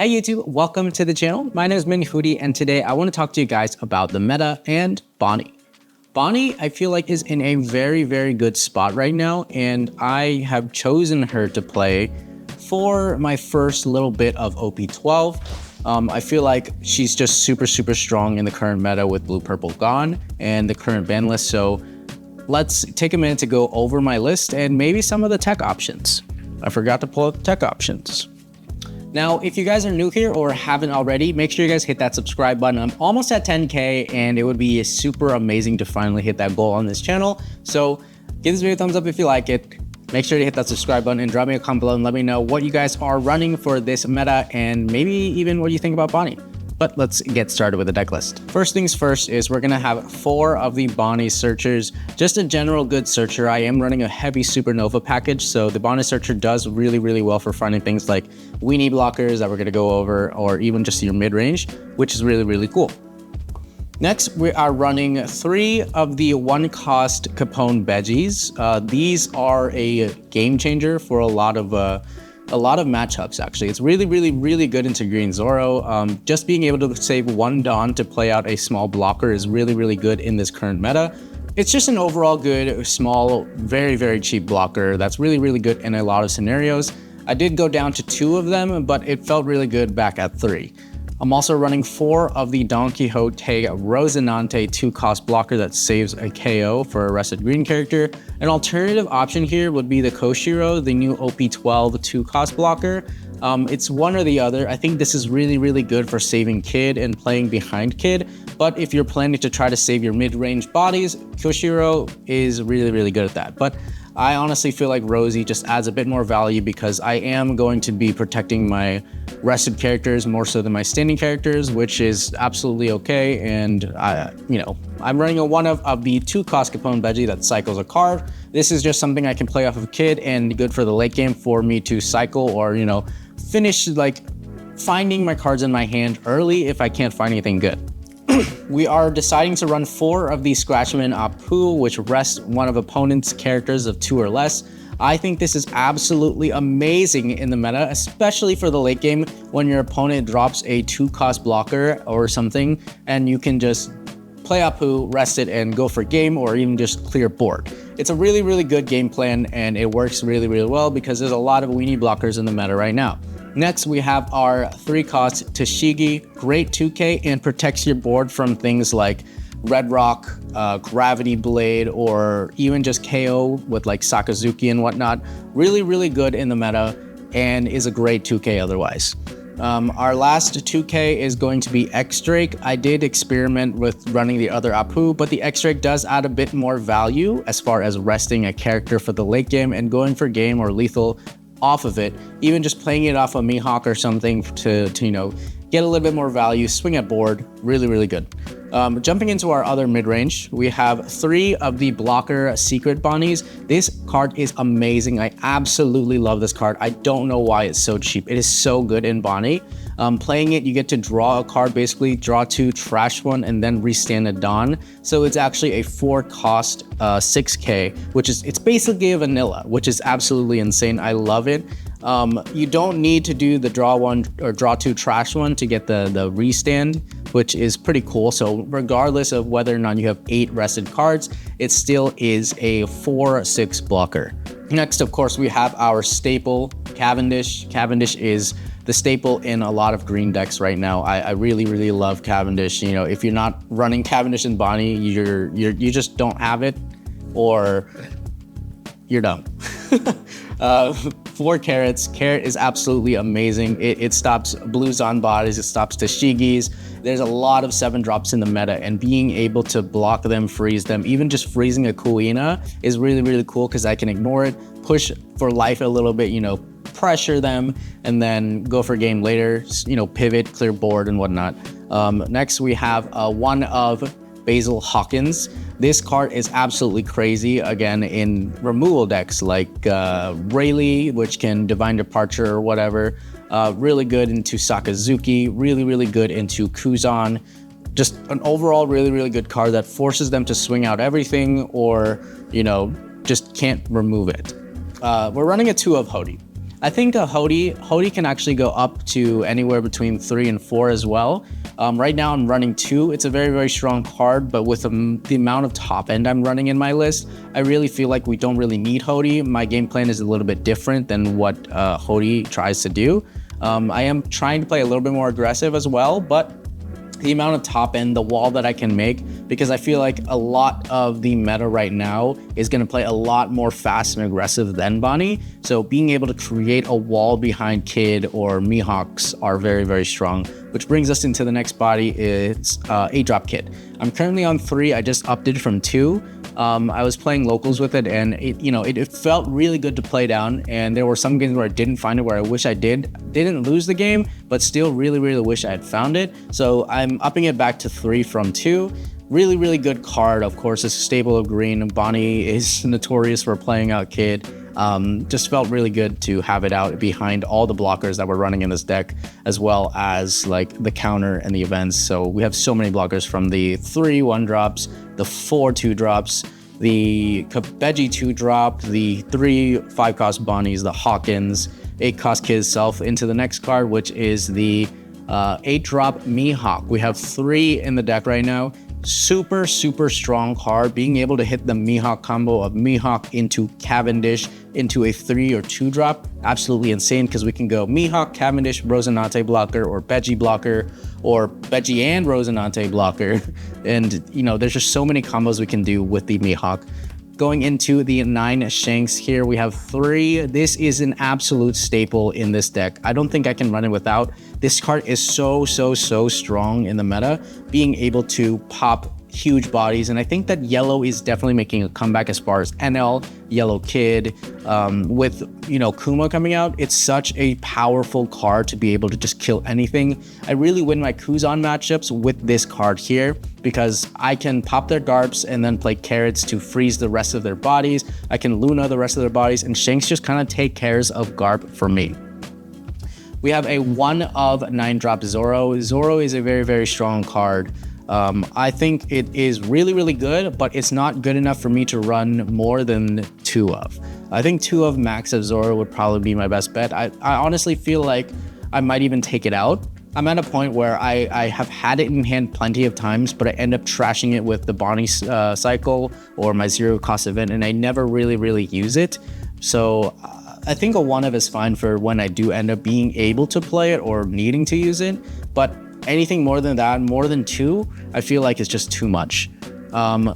Hey YouTube, welcome to the channel. My name is Minifudi, and today I want to talk to you guys about the meta and Bonney. Bonney, I feel like, is in a very good spot right now, and I have chosen her to play for my first little bit of OP12. I feel like she's just super strong in the current meta with blue purple gone and the current ban list. So let's take a minute to go over my list and maybe some of the tech options. I forgot to pull up tech options. Now, if you guys are new here or haven't already, make sure you guys hit that subscribe button. I'm almost at 10K, and it would be super amazing to finally hit that goal on this channel. So give this video a thumbs up if you like it. Make sure to hit that subscribe button and drop me a comment below and let me know what you guys are running for this meta and maybe even what you think about Bonney. But let's get started with the deck list. First things first is we're gonna have 4 of the Bonney searchers. Just a general good searcher. I am running a heavy supernova package, so the Bonney searcher does really well for finding things like weenie blockers that we're gonna go over, or even just your mid-range, which is really cool. Next, we are running 3 of the 1-cost Capone Veggies. These are a game changer for a lot of matchups, actually. It's really good into Green Zoro. Just being able to save 1 Dawn to play out a small blocker is really good in this current meta. It's just an overall good, small, very cheap blocker that's really good in a lot of scenarios. I did go down to 2 of them, but it felt really good back at 3. I'm also running 4 of the Don Quixote Rosinante 2-cost blocker that saves a KO for a rested green character. An alternative option here would be the Koshiro, the new OP12 2-cost blocker. It's one or the other. I think this is really good for saving Kid and playing behind Kid. But if you're planning to try to save your mid-range bodies, Koshiro is really good at that. But I honestly feel like Rosie just adds a bit more value because I am going to be protecting my rested characters more so than my standing characters, which is absolutely okay. And I'm running a one of the 2-cost Capone Veggie that cycles a card. This is just something I can play off of Kid and good for the late game for me to cycle or, finish like finding my cards in my hand early if I can't find anything good. We are deciding to run 4 of the Scratchman Apu, which rest one of opponent's characters of 2 or less. I think this is absolutely amazing in the meta, especially for the late game when your opponent drops a 2-cost blocker or something, and you can just play Apu, rest it, and go for game, or even just clear board. It's a really good game plan, and it works really well because there's a lot of weenie blockers in the meta right now. Next, we have our 3-cost Tashigi, great 2K, and protects your board from things like Red Rock, Gravity Blade, or even just KO with like Sakazuki and whatnot. Really good in the meta and is a great 2K otherwise. Our last 2K is going to be X-Drake. I did experiment with running the other Apu, but the X-Drake does add a bit more value as far as resting a character for the late game and going for game or lethal off of it, even just playing it off a Mihawk or something to get a little bit more value, swing at board, really good. Jumping into our other mid-range, we have 3 of the blocker secret Bonnies. This card is amazing. I absolutely love this card. I don't know why it's so cheap. It is so good in Bonney. Playing it, you get to draw a card, basically draw 2, trash 1, and then restand a Dawn. So it's actually a 4-cost 6K, it's basically a vanilla, which is absolutely insane. I love it. You don't need to do the draw 1 or draw 2, trash 1 to get the restand, which is pretty cool. So regardless of whether or not you have 8 rested cards, it still is a 4/6 blocker. Next, of course, we have our staple, Cavendish. Cavendish is the staple in a lot of green decks right now. I really love Cavendish. If you're not running Cavendish in Bonney, you just don't have it, or you're dumb. 4 carrots. Carrot is absolutely amazing. It stops blues on bodies, it stops Tashigis. There's a lot of 7-drops in the meta, and being able to block them, freeze them, even just freezing a Kuina is really cool because I can ignore it, push for life a little bit, pressure them, and then go for game later, pivot, clear board, and whatnot. Next, we have one of Basil Hawkins. This card is absolutely crazy, again, in removal decks like Rayleigh, which can Divine Departure or whatever. Really good into Sakazuki, really good into Kuzan. Just an overall really good card that forces them to swing out everything or, just can't remove it. We're running a 2 of Hody. I think Hody can actually go up to anywhere between 3 and 4 as well. Right now I'm running 2. It's a very, very strong card, but with the amount of top end I'm running in my list, I really feel like we don't really need Hody. My game plan is a little bit different than what Hody tries to do. I am trying to play a little bit more aggressive as well, but the amount of top end, the wall that I can make, because I feel like a lot of the meta right now is going to play a lot more fast and aggressive than Bonney. So being able to create a wall behind Kid or Mihawks are very, very strong. Which brings us into the next body. It's 8-drop Kid. I'm currently on 3. I just upped it from 2. I was playing locals with it, and it felt really good to play down. And there were some games where I didn't find it, where I wish I didn't lose the game, but still really, really wish I had found it. So I'm upping it back to 3 from 2. Really, really good card. Of course, it's a staple of green. Bonney is notorious for playing out Kid. Just felt really good to have it out behind all the blockers that we're running in this deck, as well as like the counter and the events. So we have so many blockers from the 3 1-drops, the 4 2-drops, the Kabeji 2-drop, the 3 5-cost Bonnies, the Hawkins, 8-cost Kid itself, into the next card, which is the 8-drop Mihawk. We have 3 in the deck right now. Super, super strong card. Being able to hit the Mihawk combo of Mihawk into Cavendish into a 3 or 2-drop, absolutely insane, because we can go Mihawk, Cavendish, Rosinante blocker, or Beji blocker, or Beji and Rosinante blocker. And there's just so many combos we can do with the Mihawk. Going into the 9 Shanks here, we have 3. This is an absolute staple in this deck. I don't think I can run it without. This card is so, so, so strong in the meta, being able to pop huge bodies. And I think that yellow is definitely making a comeback as far as NL, Yellow Kid, with Kuma coming out. It's such a powerful card to be able to just kill anything. I really win my Kuzan matchups with this card here, because I can pop their Garps and then play Carrots to freeze the rest of their bodies. I can Luna the rest of their bodies, and Shanks just kind of take cares of Garp for me. We have a 1 of 9-drop Zoro. Zoro is a very, very strong card. I think it is really, really good, but it's not good enough for me to run more than 2 of. I think 2 of max of Zoro would probably be my best bet. I honestly feel like I might even take it out. I'm at a point where I have had it in hand plenty of times, but I end up trashing it with the Bonney cycle or my 0-cost event, and I never really, really use it. So I think a 1 of is fine for when I do end up being able to play it or needing to use it, but anything more than that, more than 2, I feel like it's just too much.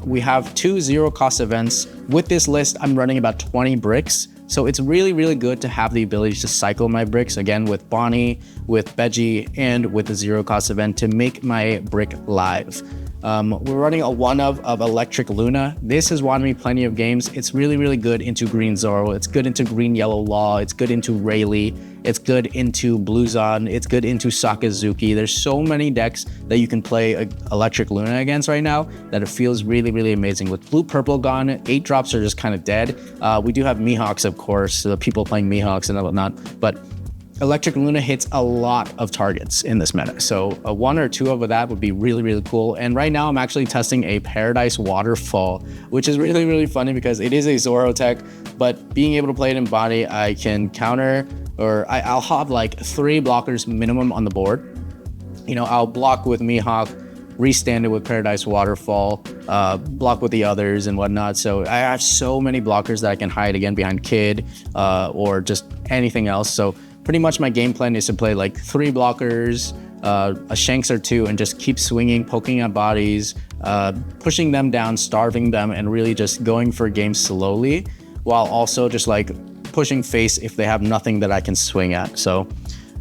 We have 2 0-cost events. With this list, I'm running about 20 bricks. So it's really, really good to have the ability to cycle my bricks, again, with Bonney, with Beji, and with the 0-cost event to make my brick live. We're running a 1 of Electric Luna. This has won me plenty of games. It's really, really good into Green Zoro. It's good into Green Yellow Law. It's good into Rayleigh. It's good into Bluzon. It's good into Sakazuki. There's so many decks that you can play Electric Luna against right now that it feels really, really amazing. With Blue Purple gone, 8-drops are just kind of dead. We do have Mihawks, of course, so people playing Mihawks and whatnot, but Electric Luna hits a lot of targets in this meta, so a 1 or 2 of that would be really, really cool. And right now I'm actually testing a Paradise Waterfall, which is really, really funny because it is a Zoro tech, but being able to play it in Bonney, I can counter, or I'll have like 3 blockers minimum on the board. I'll block with Mihawk, restand it with Paradise Waterfall, block with the others and whatnot. So I have so many blockers that I can hide again behind Kid or just anything else. So pretty much my game plan is to play like 3 blockers, a Shanks or 2, and just keep swinging, poking at bodies, pushing them down, starving them, and really just going for games slowly, while also just like pushing face if they have nothing that I can swing at. So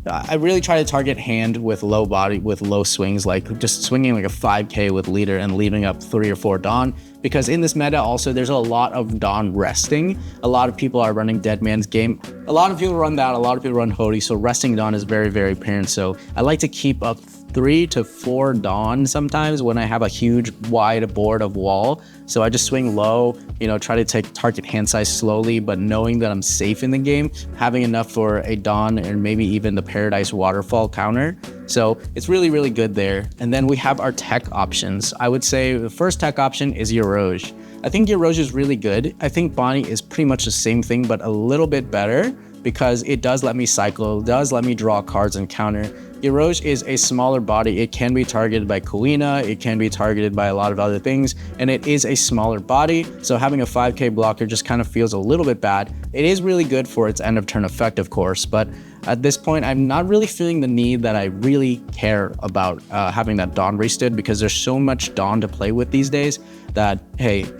I really try to target hand with low body, with low swings, like just swinging like a 5k with leader and leaving up 3 or 4 Dawn, because in this meta also there's a lot of Dawn resting. A lot of people are running Dead Man's Game. A lot of people run that, a lot of people run Hody, so resting Dawn is very, very apparent. So I like to keep up 3 to 4 Dawn sometimes when I have a huge wide board of wall. So I just swing low, try to target hand size slowly, but knowing that I'm safe in the game, having enough for a Dawn and maybe even the Paradise Waterfall counter. So it's really, really good there. And then we have our tech options. I would say the first tech option is Eroge. I think Eroge is really good. I think Bonney is pretty much the same thing, but a little bit better. because it does let me cycle, does let me draw cards and counter. Eroge is a smaller body. It can be targeted by Kuina, it can be targeted by a lot of other things, and it is a smaller body, so having a 5k blocker just kind of feels a little bit bad. It is really good for its end of turn effect, of course, but at this point, I'm not really feeling the need that I really care about having that Dawn restood, because there's so much Dawn to play with these days that, hey,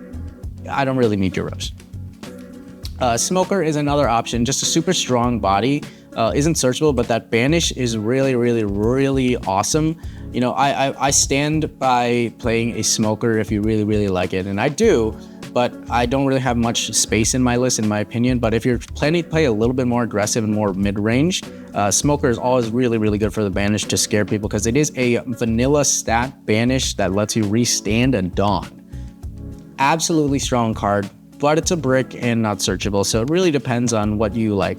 I don't really need Eroge. Smoker is another option, just a super strong body. Isn't searchable, but that banish is really awesome. You know, I stand by playing a smoker if you really like it, and I do, but I don't really have much space in my list, in my opinion. But if you're planning to play a little bit more aggressive and more mid-range, smoker is always really good for the banish to scare people, because it is a vanilla stat banish that lets you restand a Dawn. Absolutely strong card, but it's a brick and not searchable, so it really depends on what you like.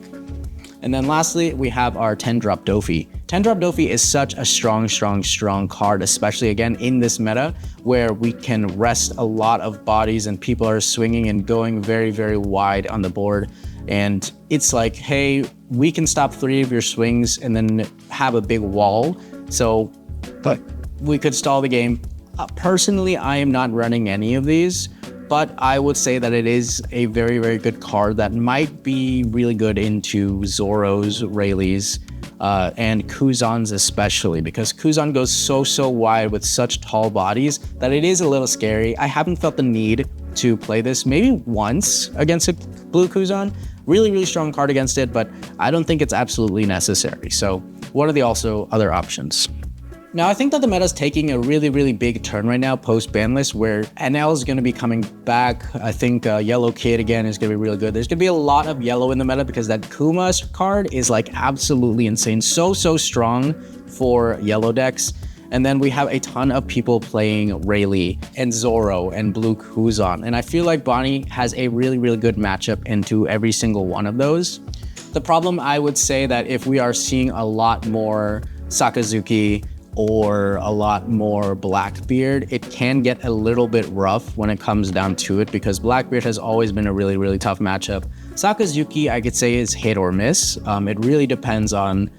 And then lastly, we have our 10-drop Dofi. 10-drop Dofi is such a strong card, especially again in this meta where we can rest a lot of bodies and people are swinging and going very wide on the board. And it's like, hey, we can stop 3 of your swings and then have a big wall. So but we could stall the game. Personally, I am not running any of these, but I would say that it is a very good card that might be really good into Zoros, Rayleighs, and Kuzans especially, because Kuzan goes so wide with such tall bodies that it is a little scary. I haven't felt the need to play this, maybe once against a blue Kuzan. Really strong card against it, but I don't think it's absolutely necessary. So what are the also other options? Now, I think that the meta is taking a really big turn right now post-ban list, where NL is going to be coming back. I think Yellow Kid again is going to be really good. There's going to be a lot of yellow in the meta because that Kuma's card is like absolutely insane. So strong for yellow decks. And then we have a ton of people playing Rayleigh and Zoro and Blue Kuzan. And I feel like Bonney has a really good matchup into every single one of those. The problem, I would say, that if we are seeing a lot more Sakazuki or a lot more Blackbeard, it can get a little bit rough when it comes down to it, because Blackbeard has always been a really tough matchup. Sakazuki, I could say, is hit or miss. It really depends on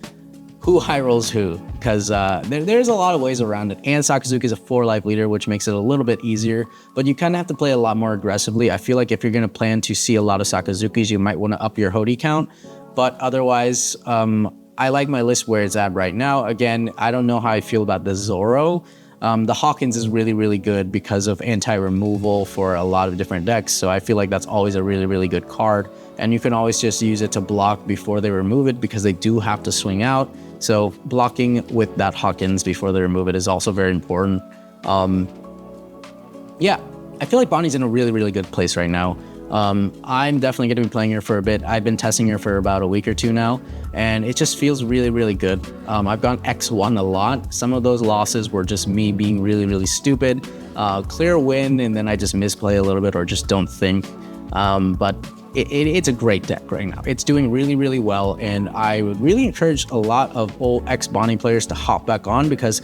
who high rolls who, because there's a lot of ways around it. And Sakazuki is a 4-life leader, which makes it a little bit easier, but you kind of have to play a lot more aggressively. I feel like if you're going to plan to see a lot of Sakazukis, you might want to up your Hody count, but otherwise, I like my list where it's at right now. Again, I don't know how I feel about the Zoro. The Hawkins is really good because of anti-removal for a lot of different decks, so I feel like that's always a really good card, and you can always just use it to block before they remove it, because they do have to swing out. So blocking with that Hawkins before they remove it is also very important. Yeah, I feel like Bonney's in a really good place right now. I'm definitely going to be playing her for a bit. I've been testing her for about a week or 2 now, and it just feels really good. I've gone X1 a lot. Some of those losses were just me being really stupid. Clear win, and then I just misplay a little bit or just don't think. But it's a great deck right now. It's doing really well, and I would really encourage a lot of old ex-Bonney players to hop back on, because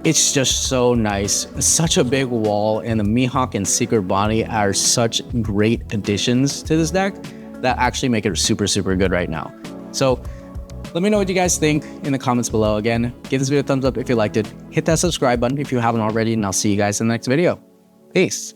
it's just so nice. Such a big wall, and the Mihawk and Secret Bonney are such great additions to this deck that actually make it super good right now. So let me know what you guys think in the comments below. Again, give this video a thumbs up if you liked it. Hit that subscribe button if you haven't already, and I'll see you guys in the next video. Peace.